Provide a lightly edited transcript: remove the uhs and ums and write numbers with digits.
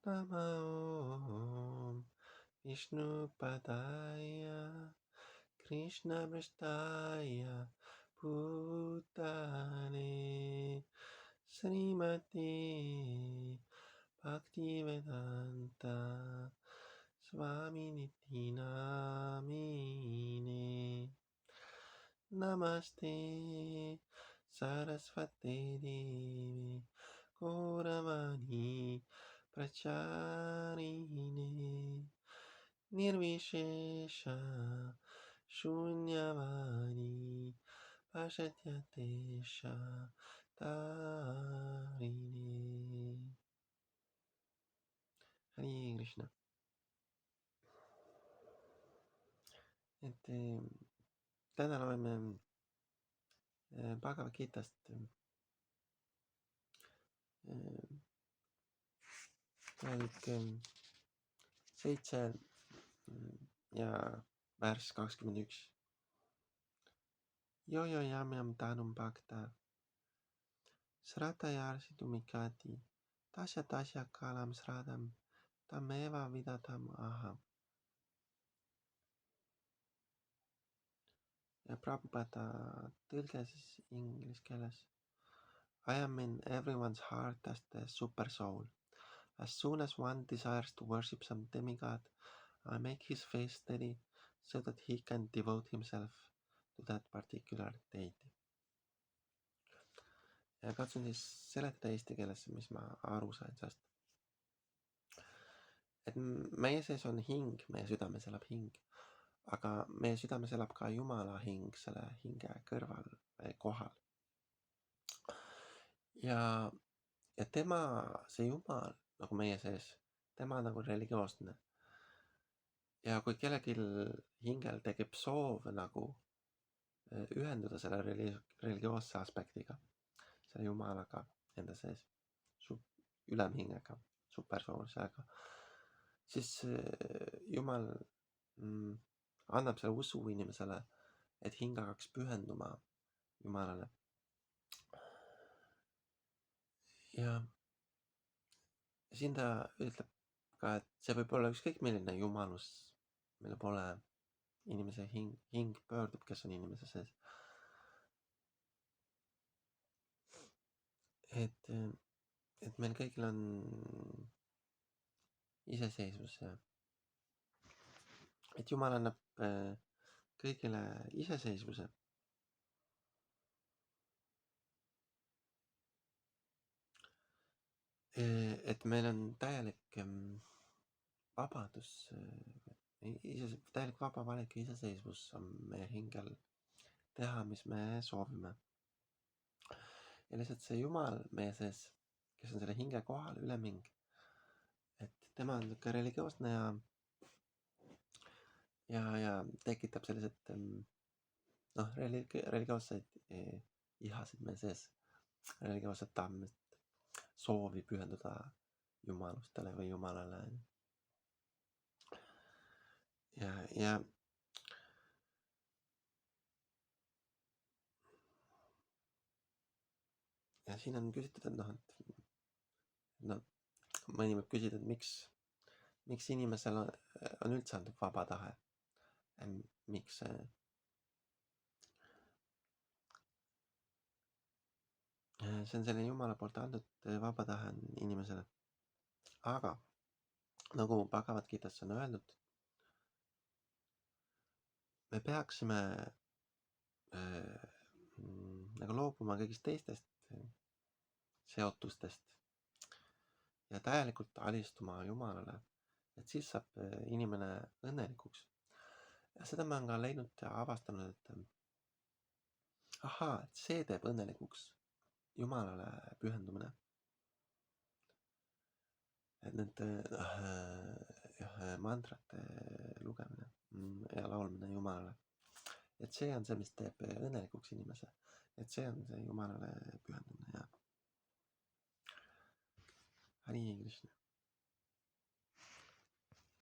Nama Om Vishnu Padaya Krishna Prasthaya Bhutale Srimati Bhaktivedanta Swaminiti Namine Namaste Saraswati Devi Gauravani Pracharine Nirvishesha Shunyavani Pashatyatesha Tarine. Hare Krishna. Täna loeme Bhagavad Gitast peatükk 7 ja värss 21. Yo yam yam tanum bhakta Sratayarsitumikati tasya kalam sradam tameva vidatam aham. Ja Prabhupada tõlge siis inglise keeles. I am in everyone's heart as the super soul. As soon as one desires to worship some demigod, I make his face steady so that he can devote himself to that particular deity. Ja katsun siis seletada eesti keeles, mis ma aru sain sellest. Et meie sees on hing, meie südames elab hing, aga meie südames elab ka Jumala hing selle hinge kõrval või kohal. Ja tema, see Jumal nagu meie sees, tema on nagu religioosne. Ja kui kellelgi hingel tekib soov nagu ühenduda selle religioosse aspektiga, selle Jumalaga enda sees, ülemhingega, supersoolsega, siis Jumal annab selle usu inimesele, et hing hakkaks pühenduma Jumalale. Ja siin ta ütleb ka, et see võib olla ükskõik milline jumalus, mille poole inimese hing pöördub, kes on inimese sees. Et meil kõigil on iseseisvus ja et Jumal annab kõigile iseseisvuse. Et meil on täielik vabadus, täielik vaba valik ja iseseisvus on meie hingel teha, mis me soovime. Ja lihtsalt see Jumal meie sees, kes on selle hinge kohal, ülemhing, et tema on niisugune religioosne ja tekitab sellised religioosseid ihasid meie sees, religioosset tahtmist, soovi pühenduda jumalustele või Jumalale. Ja siin on küsitud, et mõni võib küsida, et miks inimesel on üldse antud vaba tahe. Miks see on selline Jumala poolt antud vaba tahe inimesele. Aga nagu Bhagavad Gitas on öeldud, me peaksime nagu loobuma kõigist teistest seotustest ja täielikult alistuma Jumalale, et siis saab inimene õnnelikuks. Ja seda ma olen ka leidnud ja avastanud, et et see teeb õnnelikuks Jumalale pühendumine. Et need mantrate lugemine ja laulmine Jumalale. Et see on see, mis teeb õnnelikuks inimese. Et see on see Jumalale pühendumine ja Hare Krishna.